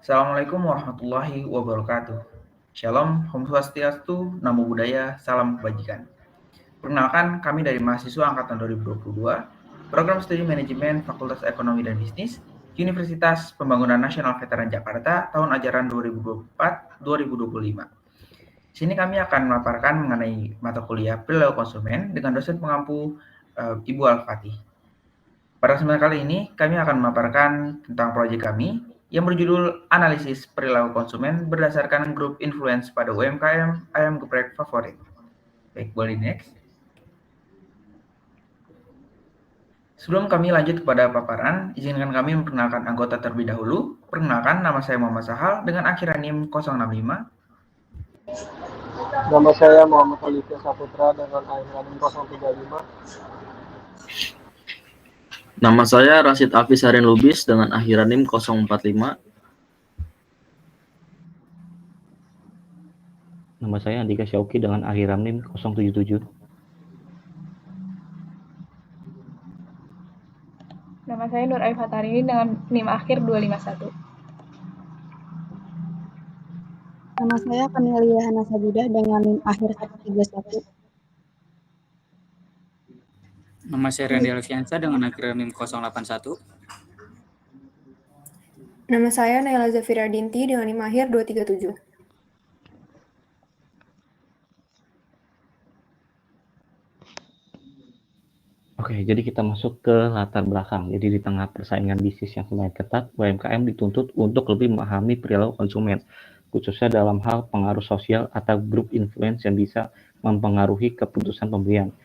Assalamualaikum warahmatullahi wabarakatuh. Shalom, Om Swastiastu, Namo Buddhaya, Salam Kebajikan. Perkenalkan, kami dari mahasiswa Angkatan 2022, Program Studi Manajemen Fakultas Ekonomi dan Bisnis, Universitas Pembangunan Nasional Veteran Jakarta, tahun ajaran 2024-2025. Di sini kami akan memaparkan mengenai mata kuliah perilaku konsumen dengan dosen pengampu Ibu Al-Fatih. Pada kesempatan kali ini, kami akan memaparkan tentang proyek kami yang berjudul Analisis Perilaku Konsumen berdasarkan grup influence pada UMKM ayam geprek favorit. Baik, boleh next. Sebelum kami lanjut kepada paparan, izinkan kami memperkenalkan anggota terlebih dahulu. Perkenalkan, nama saya Muhammad Sahal dengan akhiran NIM 065. Nama saya Muhammad Alifia Saputra dengan akhiran NIM 035. Nama saya Rashid Hafiz Harin Lubis dengan akhiran NIM 045. Nama saya Andika Syauki dengan akhiran NIM 077. Nama saya Nur Aifat Harini dengan NIM akhir 251. Nama saya Kamelia Hana Sabidah dengan NIM akhir 131. Nama saya Randy Alfiansa dengan akhiran NIM 081. Nama saya Naila Zafira Dinti dengan NIM akhir 237. Oke, jadi kita masuk ke latar belakang. Jadi di tengah persaingan bisnis yang semakin ketat, UMKM dituntut untuk lebih memahami perilaku konsumen, khususnya dalam hal pengaruh sosial atau grup influence yang bisa mempengaruhi keputusan pembelian,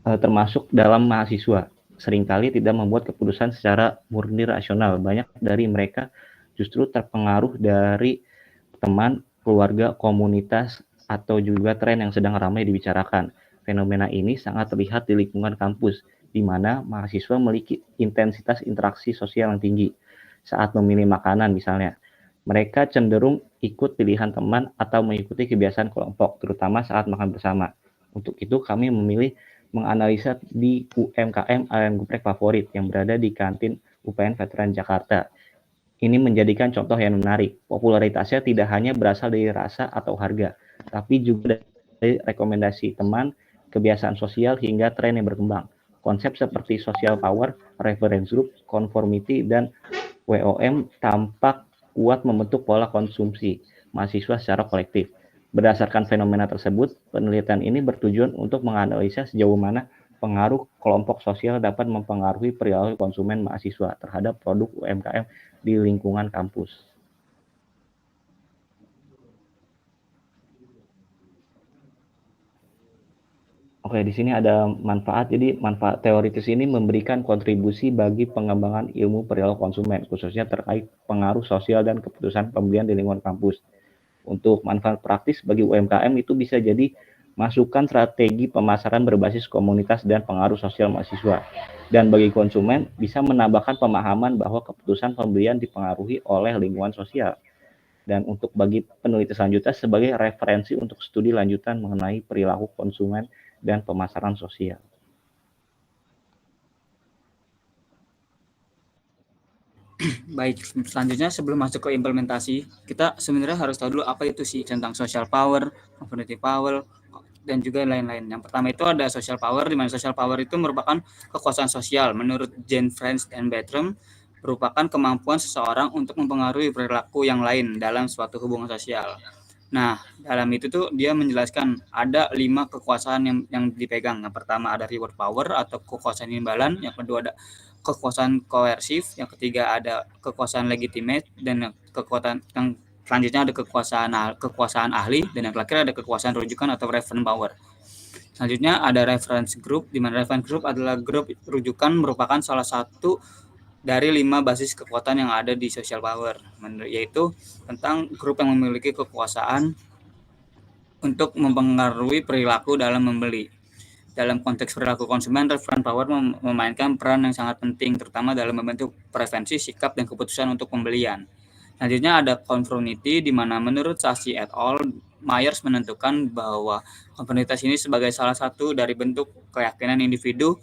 termasuk dalam mahasiswa. Seringkali tidak membuat keputusan secara murni rasional. Banyak dari mereka justru terpengaruh dari teman, keluarga, komunitas, atau juga tren yang sedang ramai dibicarakan. Fenomena ini sangat terlihat di lingkungan kampus, di mana mahasiswa memiliki intensitas interaksi sosial yang tinggi. Saat memilih makanan misalnya, mereka cenderung ikut pilihan teman atau mengikuti kebiasaan kelompok, terutama saat makan bersama. Untuk itu kami memilih menganalisa di UMKM ayam geprek favorit yang berada di kantin UPN Veteran Jakarta. Ini menjadikan contoh yang menarik. Popularitasnya tidak hanya berasal dari rasa atau harga, tapi juga dari rekomendasi teman, kebiasaan sosial, hingga tren yang berkembang. Konsep seperti social power, reference group, conformity, dan WOM tampak kuat membentuk pola konsumsi mahasiswa secara kolektif. Berdasarkan fenomena tersebut, penelitian ini bertujuan untuk menganalisa sejauh mana pengaruh kelompok sosial dapat mempengaruhi perilaku konsumen mahasiswa terhadap produk UMKM di lingkungan kampus. Oke, di sini ada manfaat. Jadi manfaat teoritis ini memberikan kontribusi bagi pengembangan ilmu perilaku konsumen, khususnya terkait pengaruh sosial dan keputusan pembelian di lingkungan kampus. Untuk manfaat praktis bagi UMKM itu bisa jadi masukan strategi pemasaran berbasis komunitas dan pengaruh sosial mahasiswa. Dan bagi konsumen bisa menambahkan pemahaman bahwa keputusan pembelian dipengaruhi oleh lingkungan sosial. Dan untuk bagi peneliti selanjutnya sebagai referensi untuk studi lanjutan mengenai perilaku konsumen dan pemasaran sosial. Baik, selanjutnya sebelum masuk ke implementasi, kita sebenarnya harus tahu dulu apa itu sih tentang social power, community power, dan juga lain-lain. Yang pertama itu ada social power, di mana social power itu merupakan kekuasaan sosial. Menurut Jane French and Bertram, merupakan kemampuan seseorang untuk mempengaruhi perilaku yang lain dalam suatu hubungan sosial. Nah, dalam itu tuh dia menjelaskan ada 5 kekuasaan yang dipegang. Yang pertama ada reward power atau kekuasaan imbalan, yang kedua ada kekuasaan koersif, yang ketiga ada kekuasaan legitimate, dan kekuatan yang selanjutnya ada kekuasaan ahli, dan yang terakhir ada kekuasaan rujukan atau reference power. Selanjutnya ada reference group, di mana reference group adalah grup rujukan merupakan salah satu dari 5 basis kekuatan yang ada di social power, yaitu tentang grup yang memiliki kekuasaan untuk mempengaruhi perilaku dalam membeli. Dalam konteks perilaku konsumen, reference power memainkan peran yang sangat penting, terutama dalam membentuk preferensi, sikap, dan keputusan untuk pembelian. Selanjutnya ada conformity, di mana menurut Sashi et al., Myers menentukan bahwa konformitas ini sebagai salah satu dari bentuk keyakinan individu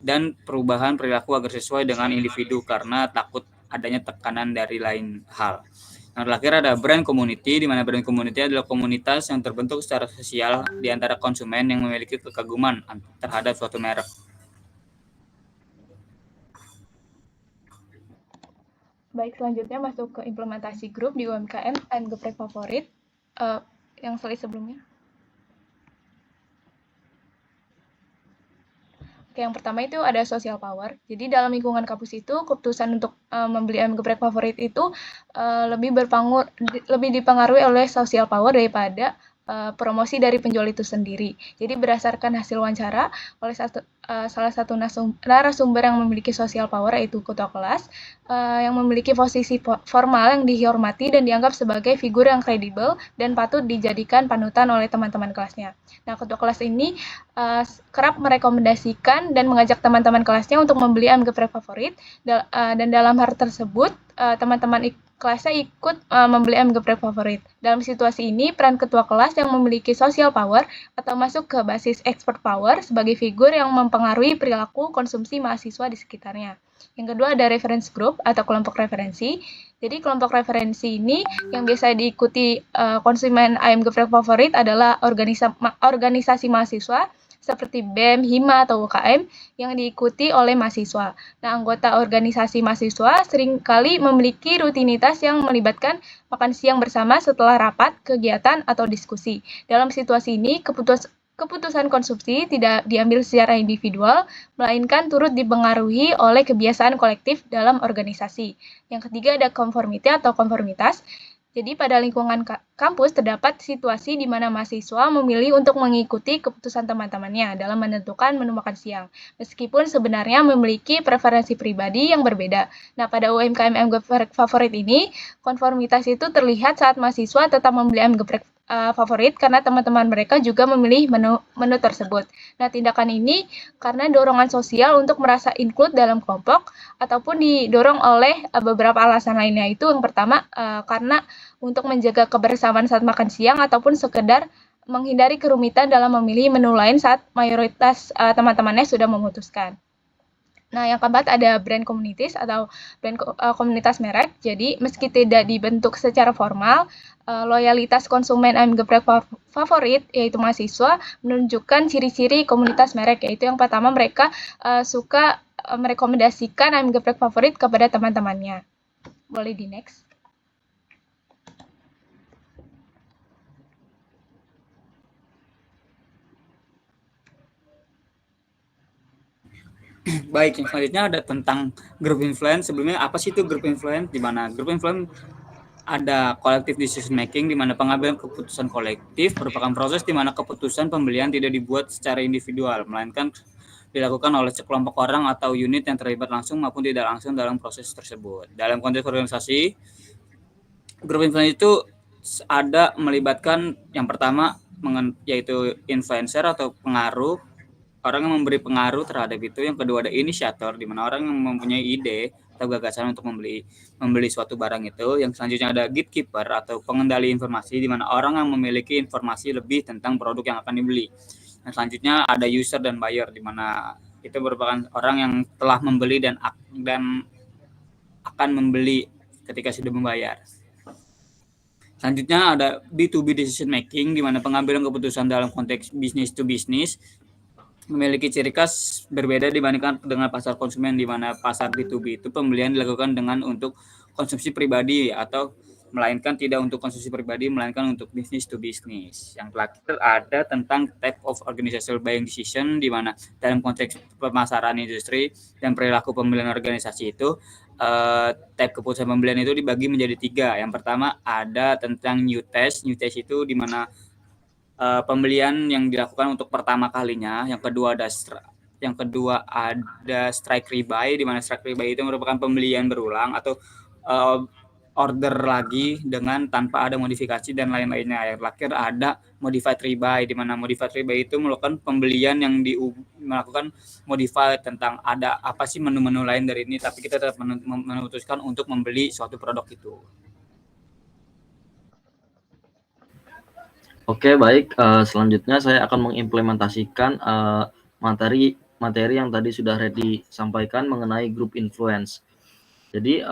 dan perubahan perilaku agar sesuai dengan individu karena takut adanya tekanan dari lain hal. Yang terakhir ada brand community, di mana brand community adalah komunitas yang terbentuk secara sosial di antara konsumen yang memiliki kekaguman terhadap suatu merek. Baik, selanjutnya masuk ke implementasi grup di UMKM and geprek favorit. Yang slide sebelumnya. Oke, yang pertama itu ada social power. Jadi dalam lingkungan kampus itu keputusan untuk membeli ayam geprek favorit itu lebih dipengaruhi oleh social power daripada promosi dari penjual itu sendiri. Jadi berdasarkan hasil wawancara oleh salah satu narasumber yang memiliki social power yaitu ketua kelas yang memiliki posisi formal yang dihormati dan dianggap sebagai figur yang kredibel dan patut dijadikan panutan oleh teman-teman kelasnya. Nah, ketua kelas ini kerap merekomendasikan dan mengajak teman-teman kelasnya untuk membeli ayam geprek favorit dan dalam hal tersebut teman-teman kelasnya ikut membeli ayam geprek favorit. Dalam situasi ini, peran ketua kelas yang memiliki social power atau masuk ke basis expert power sebagai figur yang mempengaruhi perilaku konsumsi mahasiswa di sekitarnya. Yang kedua ada reference group atau kelompok referensi. Jadi kelompok referensi ini yang biasa diikuti konsumen ayam geprek favorit adalah organisasi mahasiswa seperti BEM, HIMA, atau UKM yang diikuti oleh mahasiswa. Nah, anggota organisasi mahasiswa seringkali memiliki rutinitas yang melibatkan makan siang bersama setelah rapat, kegiatan, atau diskusi. Dalam situasi ini, keputusan konsumsi tidak diambil secara individual, melainkan turut dipengaruhi oleh kebiasaan kolektif dalam organisasi. Yang ketiga ada conformity atau konformitas. Jadi pada lingkungan kampus terdapat situasi di mana mahasiswa memilih untuk mengikuti keputusan teman-temannya dalam menentukan menu makan siang, meskipun sebenarnya memiliki preferensi pribadi yang berbeda. Nah, pada UMKM ayam geprek favorit ini, konformitas itu terlihat saat mahasiswa tetap membeli ayam geprek favorit karena teman-teman mereka juga memilih menu tersebut. Nah, tindakan ini karena dorongan sosial untuk merasa include dalam kelompok ataupun didorong oleh beberapa alasan lainnya. Itu yang pertama karena untuk menjaga kebersamaan saat makan siang ataupun sekedar menghindari kerumitan dalam memilih menu lain saat mayoritas teman-temannya sudah memutuskan. Nah, yang keempat ada brand communities atau brand komunitas merek. Jadi, meski tidak dibentuk secara formal, loyalitas konsumen ayam geprek favorit, yaitu mahasiswa, menunjukkan ciri-ciri komunitas merek, yaitu yang pertama mereka suka merekomendasikan ayam geprek favorit kepada teman-temannya. Boleh di next. Baik, yang selanjutnya ada tentang group influence. Sebelumnya apa sih itu group influence? Di mana group influence ada collective decision making, di mana pengambilan keputusan kolektif merupakan proses di mana keputusan pembelian tidak dibuat secara individual, melainkan dilakukan oleh sekelompok orang atau unit yang terlibat langsung maupun tidak langsung dalam proses tersebut. Dalam konteks organisasi, group influence itu ada melibatkan yang pertama yaitu influencer atau pengaruh, orang yang memberi pengaruh terhadap itu. Yang kedua ada inisiator, di mana orang yang mempunyai ide atau gagasan untuk membeli suatu barang itu. Yang selanjutnya ada gatekeeper atau pengendali informasi, di mana orang yang memiliki informasi lebih tentang produk yang akan dibeli. Yang selanjutnya ada user dan buyer, di mana itu merupakan orang yang telah membeli dan akan membeli ketika sudah membayar. Selanjutnya ada B2B decision making, di mana pengambilan keputusan dalam konteks business to business memiliki ciri khas berbeda dibandingkan dengan pasar konsumen, di mana pasar B2B itu pembelian dilakukan dengan untuk konsumsi pribadi atau melainkan tidak untuk konsumsi pribadi, melainkan untuk business to business. Yang terakhir ada tentang type of organizational buying decision, di mana dalam konteks pemasaran industri dan perilaku pembelian organisasi itu type keputusan pembelian itu dibagi menjadi 3. Yang pertama ada tentang new test. New test itu di mana pembelian yang dilakukan untuk pertama kalinya. Yang kedua ada strike rebuy, di mana strike rebuy itu merupakan pembelian berulang atau order lagi dengan tanpa ada modifikasi dan lain-lainnya. Yang terakhir ada modified rebuy, di mana modified rebuy itu melakukan pembelian yang melakukan modify tentang ada apa sih menu-menu lain dari ini, tapi kita tetap memutuskan untuk membeli suatu produk itu. Oke, baik. Selanjutnya saya akan mengimplementasikan materi yang tadi sudah Reddy sampaikan mengenai group influence. Jadi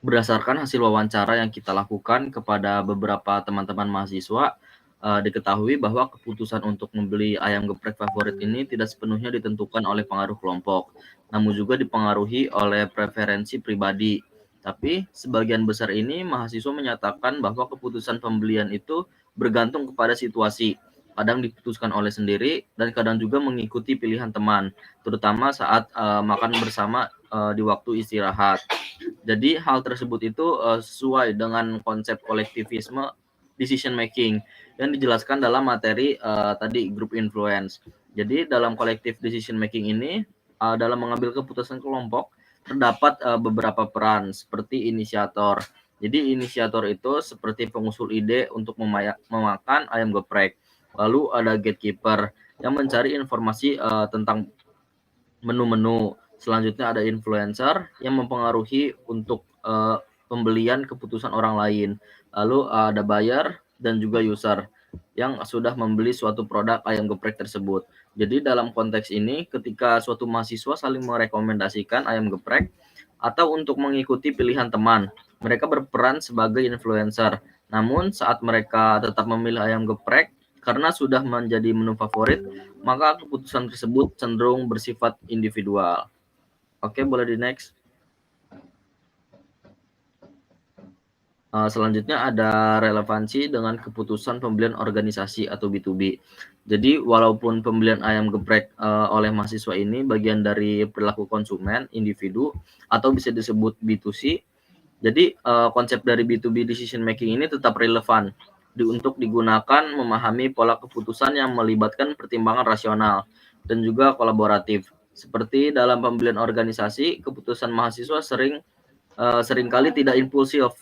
berdasarkan hasil wawancara yang kita lakukan kepada beberapa teman-teman mahasiswa, diketahui bahwa keputusan untuk membeli ayam geprek favorit ini tidak sepenuhnya ditentukan oleh pengaruh kelompok, namun juga dipengaruhi oleh preferensi pribadi. Tapi sebagian besar ini mahasiswa menyatakan bahwa keputusan pembelian itu bergantung kepada situasi. Kadang diputuskan oleh sendiri dan kadang juga mengikuti pilihan teman, terutama saat makan bersama di waktu istirahat. Jadi hal tersebut itu sesuai dengan konsep kolektivisme decision making yang dijelaskan dalam materi tadi group influence. Jadi dalam collective decision making ini dalam mengambil keputusan kelompok terdapat beberapa peran seperti inisiator. Jadi inisiator itu seperti pengusul ide untuk memakan ayam geprek. Lalu ada gatekeeper yang mencari informasi tentang menu-menu. Selanjutnya ada influencer yang mempengaruhi untuk pembelian keputusan orang lain. Lalu ada buyer dan juga user yang sudah membeli suatu produk ayam geprek tersebut. Jadi dalam konteks ini ketika suatu mahasiswa saling merekomendasikan ayam geprek atau untuk mengikuti pilihan teman, mereka berperan sebagai influencer. Namun saat mereka tetap memilih ayam geprek karena sudah menjadi menu favorit, maka keputusan tersebut cenderung bersifat individual. Oke, boleh di next. Selanjutnya ada relevansi dengan keputusan pembelian organisasi atau B2B. Jadi walaupun pembelian ayam geprek oleh mahasiswa ini bagian dari perilaku konsumen, individu, atau bisa disebut B2C, jadi konsep dari B2B decision making ini tetap relevan untuk digunakan memahami pola keputusan yang melibatkan pertimbangan rasional dan juga kolaboratif. Seperti dalam pembelian organisasi, keputusan mahasiswa seringkali tidak impulsif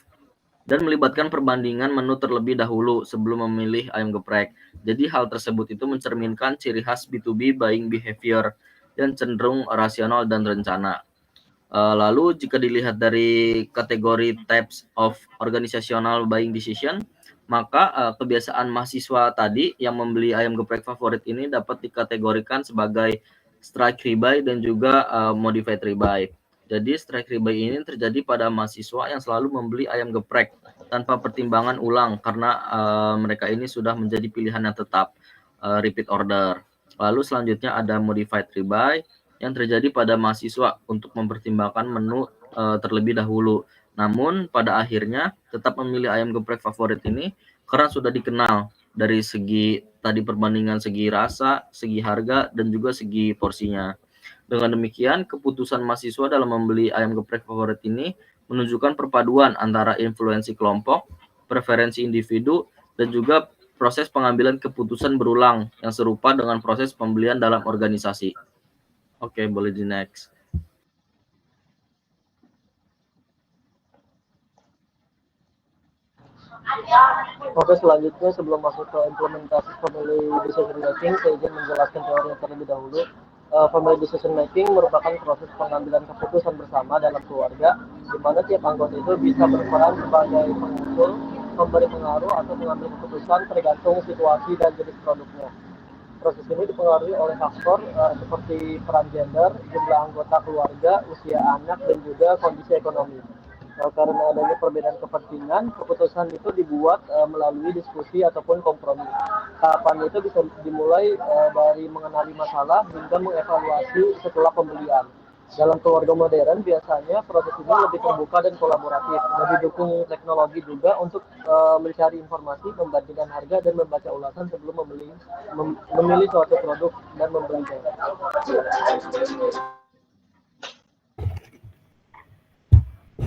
dan melibatkan perbandingan menu terlebih dahulu sebelum memilih ayam geprek. Jadi hal tersebut itu mencerminkan ciri khas B2B buying behavior yang cenderung rasional dan rencana. Lalu jika dilihat dari kategori types of organizational buying decision, maka kebiasaan mahasiswa tadi yang membeli ayam geprek favorit ini dapat dikategorikan sebagai strike rebuy dan juga modified rebuy. Jadi strike rebuy ini terjadi pada mahasiswa yang selalu membeli ayam geprek tanpa pertimbangan ulang karena mereka ini sudah menjadi pilihan yang tetap, repeat order. Lalu selanjutnya ada modified rebuy yang terjadi pada mahasiswa untuk mempertimbangkan menu terlebih dahulu. Namun pada akhirnya tetap memilih ayam geprek favorit ini karena sudah dikenal dari segi tadi perbandingan segi rasa, segi harga, dan juga segi porsinya. Dengan demikian, keputusan mahasiswa dalam membeli ayam geprek favorit ini menunjukkan perpaduan antara influensi kelompok, preferensi individu, dan juga proses pengambilan keputusan berulang yang serupa dengan proses pembelian dalam organisasi. Oke, boleh di next. Oke, selanjutnya sebelum masuk ke implementasi family decision making, saya ingin menjelaskan teorinya terlebih dahulu. Family decision making merupakan proses pengambilan keputusan bersama dalam keluarga, di mana tiap anggota itu bisa berperan sebagai pengusul, memberi pengaruh atau mengambil keputusan tergantung situasi dan jenis produknya. Proses ini dipengaruhi oleh faktor seperti peran gender, jumlah anggota keluarga, usia anak, dan juga kondisi ekonomi. Karena adanya perbedaan kepentingan, keputusan itu dibuat melalui diskusi ataupun kompromi. Tahapan itu bisa dimulai dari mengenali masalah hingga mengevaluasi setelah pembelian. Dalam keluarga modern biasanya proses ini lebih terbuka dan kolaboratif, dan didukung teknologi juga untuk mencari informasi, membandingkan harga, dan membaca ulasan sebelum memilih suatu produk dan membelinya.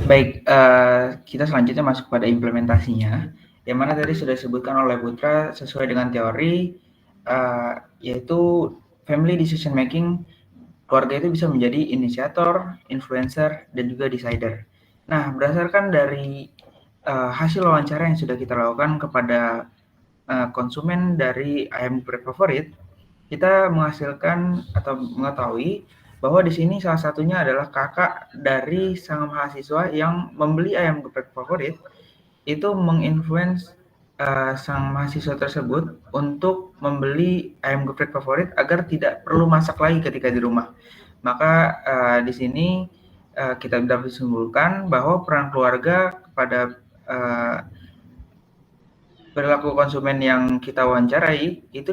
Baik, kita selanjutnya masuk pada implementasinya, yang mana tadi sudah disebutkan oleh Putra sesuai dengan teori, yaitu family decision making. Keluarga itu bisa menjadi inisiator, influencer, dan juga decider. Nah, berdasarkan dari hasil wawancara yang sudah kita lakukan kepada konsumen dari ayam geprek favorit, kita menghasilkan atau mengetahui bahwa di sini salah satunya adalah kakak dari sang mahasiswa yang membeli ayam geprek favorit, itu menginfluence sang mahasiswa tersebut untuk membeli ayam geprek favorit agar tidak perlu masak lagi ketika di rumah. Maka di sini kita dapat simpulkan bahwa peran keluarga kepada perilaku konsumen yang kita wawancarai itu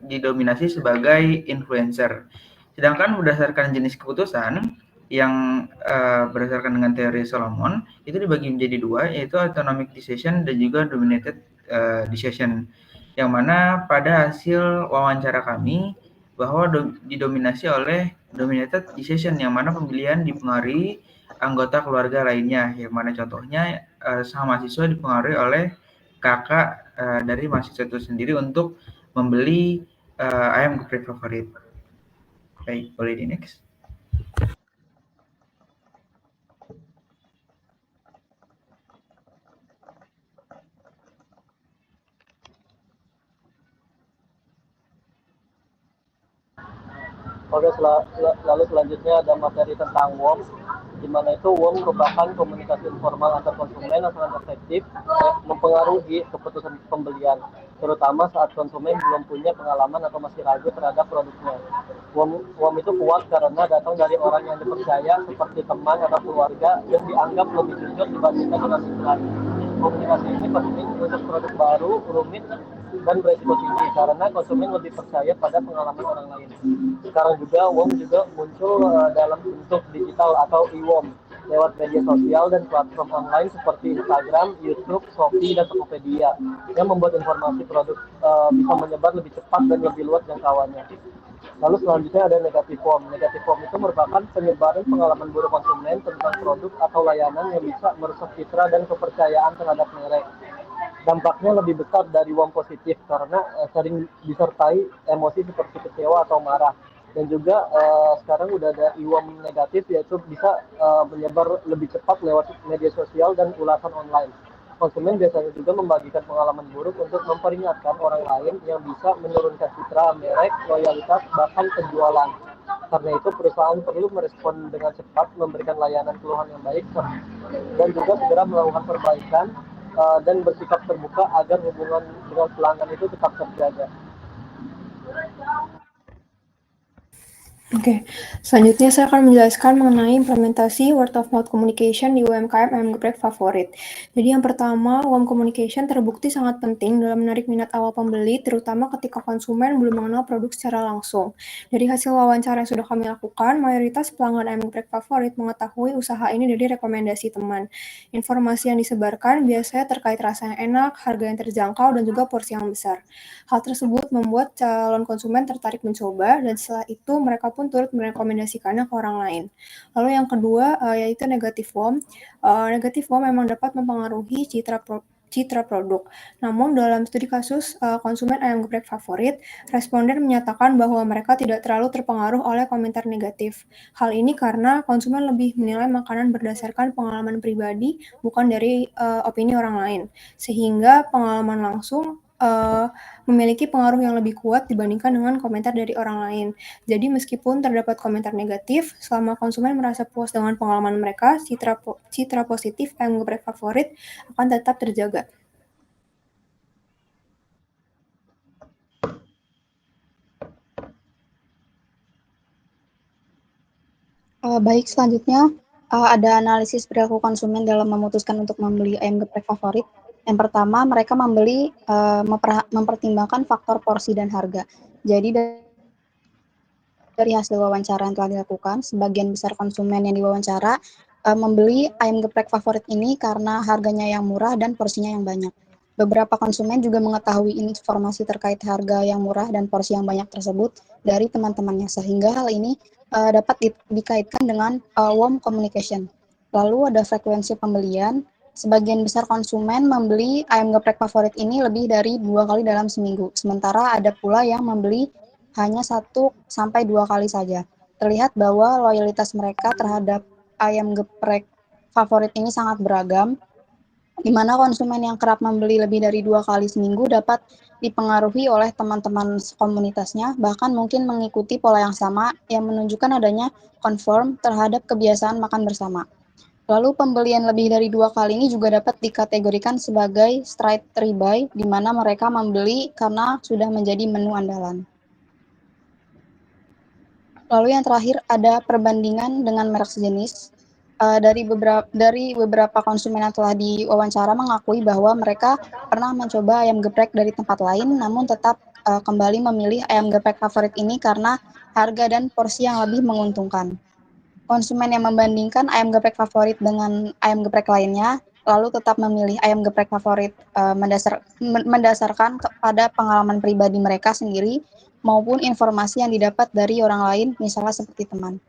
didominasi sebagai influencer. Sedangkan berdasarkan jenis keputusan yang berdasarkan dengan teori Solomon itu dibagi menjadi dua, yaitu autonomic decision dan juga dominated decision. Yang mana pada hasil wawancara kami bahwa didominasi oleh dominated decision, yang mana pembelian dipengaruhi anggota keluarga lainnya, yang mana contohnya sang mahasiswa dipengaruhi oleh kakak dari mahasiswa itu sendiri untuk membeli ayam geprek favorit. Baik, boleh di next. Oke, lalu selanjutnya ada materi tentang WOM, di mana itu WOM merupakan komunikasi informal antar konsumen yang sangat efektif mempengaruhi keputusan pembelian, terutama saat konsumen belum punya pengalaman atau masih ragu terhadap produknya. WOM itu kuat karena datang dari orang yang dipercaya seperti teman atau keluarga yang dianggap lebih jujur dibandingkan dengan iklan. Komunikasi ini penting untuk produk baru, rumit, dan beresiko tinggi karena konsumen lebih percaya pada pengalaman orang lain. Sekarang juga WOM juga muncul dalam bentuk digital atau e-WOM lewat media sosial dan platform online seperti Instagram, YouTube, Shopee, dan Tokopedia yang membuat informasi produk bisa menyebar lebih cepat dan lebih luas jangkauannya. Lalu selanjutnya ada negatif WOM. Negatif WOM itu merupakan penyebaran pengalaman buruk konsumen tentang produk atau layanan yang bisa merusak citra dan kepercayaan terhadap merek. Dampaknya lebih besar dari WOM positif karena sering disertai emosi seperti kecewa atau marah. Dan juga sekarang udah ada e-WOM negatif, yaitu bisa menyebar lebih cepat lewat media sosial dan ulasan online. Konsumen biasanya juga membagikan pengalaman buruk untuk memperingatkan orang lain yang bisa menurunkan citra merek, loyalitas, bahkan penjualan. Karena itu perusahaan perlu merespon dengan cepat, memberikan layanan keluhan yang baik, dan juga segera melakukan perbaikan dan bersikap terbuka agar hubungan dengan pelanggan itu tetap terjaga. Oke, selanjutnya saya akan menjelaskan mengenai implementasi word of mouth communication di UMKM ayam geprek favorit. Jadi yang pertama, WOM communication terbukti sangat penting dalam menarik minat awal pembeli, terutama ketika konsumen belum mengenal produk secara langsung. Dari hasil wawancara yang sudah kami lakukan, mayoritas pelanggan ayam geprek favorit mengetahui usaha ini dari rekomendasi teman. Informasi yang disebarkan biasanya terkait rasa yang enak, harga yang terjangkau, dan juga porsi yang besar. Hal tersebut membuat calon konsumen tertarik mencoba, dan setelah itu mereka pun turut merekomendasikannya ke orang lain. Lalu yang kedua yaitu negatif WOM. Negatif WOM memang dapat mempengaruhi citra produk. Namun dalam studi kasus konsumen ayam geprek favorit, responden menyatakan bahwa mereka tidak terlalu terpengaruh oleh komentar negatif. Hal ini karena konsumen lebih menilai makanan berdasarkan pengalaman pribadi, bukan dari opini orang lain. Sehingga pengalaman langsung memiliki pengaruh yang lebih kuat dibandingkan dengan komentar dari orang lain. Jadi meskipun terdapat komentar negatif, selama konsumen merasa puas dengan pengalaman mereka, citra positif ayam geprek favorit akan tetap terjaga. Baik, selanjutnya ada analisis perilaku konsumen dalam memutuskan untuk membeli ayam geprek favorit. Yang pertama, mereka membeli mempertimbangkan faktor porsi dan harga. Jadi dari hasil wawancara yang telah dilakukan, sebagian besar konsumen yang diwawancara membeli ayam geprek favorit ini karena harganya yang murah dan porsinya yang banyak. Beberapa konsumen juga mengetahui informasi terkait harga yang murah dan porsi yang banyak tersebut dari teman-temannya, sehingga hal ini dapat dikaitkan dengan WOM communication. Lalu ada frekuensi pembelian. Sebagian besar konsumen membeli ayam geprek favorit ini lebih dari 2 kali dalam seminggu, sementara ada pula yang membeli hanya 1 sampai 2 kali saja. Terlihat bahwa loyalitas mereka terhadap ayam geprek favorit ini sangat beragam, di mana konsumen yang kerap membeli lebih dari 2 kali seminggu dapat dipengaruhi oleh teman-teman komunitasnya, bahkan mungkin mengikuti pola yang sama yang menunjukkan adanya conform terhadap kebiasaan makan bersama. Lalu pembelian lebih dari 2 kali ini juga dapat dikategorikan sebagai straight rebuy, di mana mereka membeli karena sudah menjadi menu andalan. Lalu yang terakhir ada perbandingan dengan merek sejenis. Dari beberapa konsumen yang telah diwawancara mengakui bahwa mereka pernah mencoba ayam geprek dari tempat lain, namun tetap kembali memilih ayam geprek favorit ini karena harga dan porsi yang lebih menguntungkan. Konsumen yang membandingkan ayam geprek favorit dengan ayam geprek lainnya, lalu tetap memilih ayam geprek favorit mendasarkan kepada pengalaman pribadi mereka sendiri maupun informasi yang didapat dari orang lain, misalnya seperti teman.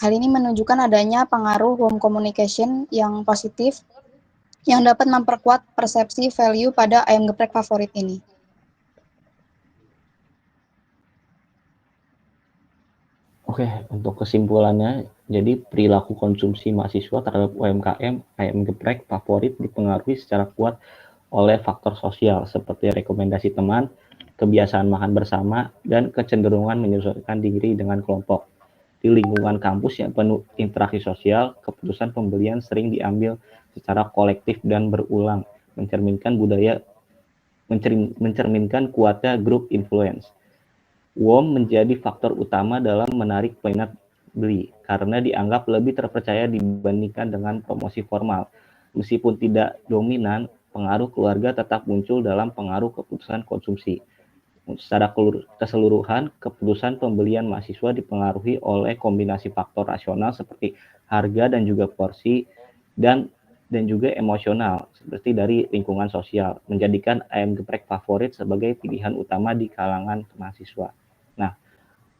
Hal ini menunjukkan adanya pengaruh home communication yang positif yang dapat memperkuat persepsi value pada ayam geprek favorit ini. Oke, untuk kesimpulannya, jadi perilaku konsumsi mahasiswa terhadap UMKM ayam geprek favorit dipengaruhi secara kuat oleh faktor sosial seperti rekomendasi teman, kebiasaan makan bersama, dan kecenderungan menyesuaikan diri dengan kelompok. Di lingkungan kampus yang penuh interaksi sosial, keputusan pembelian sering diambil secara kolektif dan berulang, mencerminkan kuatnya grup influence. WOM menjadi faktor utama dalam menarik peminat beli karena dianggap lebih terpercaya dibandingkan dengan promosi formal. Meskipun tidak dominan, pengaruh keluarga tetap muncul dalam pengaruh keputusan konsumsi. Secara keseluruhan, keputusan pembelian mahasiswa dipengaruhi oleh kombinasi faktor rasional seperti harga dan juga porsi dan juga emosional seperti dari lingkungan sosial, menjadikan ayam geprek favorit sebagai pilihan utama di kalangan mahasiswa. Nah,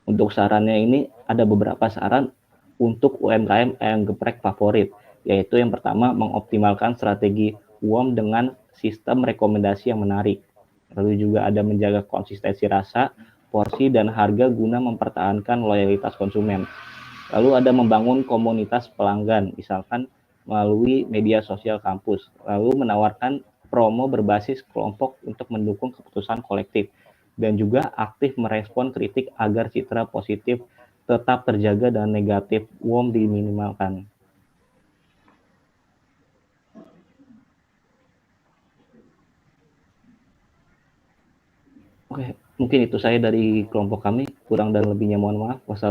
untuk sarannya ini ada beberapa saran untuk UMKM ayam geprek favorit, yaitu yang pertama mengoptimalkan strategi WOM dengan sistem rekomendasi yang menarik. Lalu juga ada menjaga konsistensi rasa, porsi, dan harga guna mempertahankan loyalitas konsumen. Lalu ada membangun komunitas pelanggan, misalkan melalui media sosial kampus. Lalu menawarkan promo berbasis kelompok untuk mendukung keputusan kolektif. Dan juga aktif merespon kritik agar citra positif tetap terjaga dan negatif WOM diminimalkan. Oke, mungkin itu saya dari kelompok kami. Kurang dan lebihnya mohon maaf. Wassalamualaikum.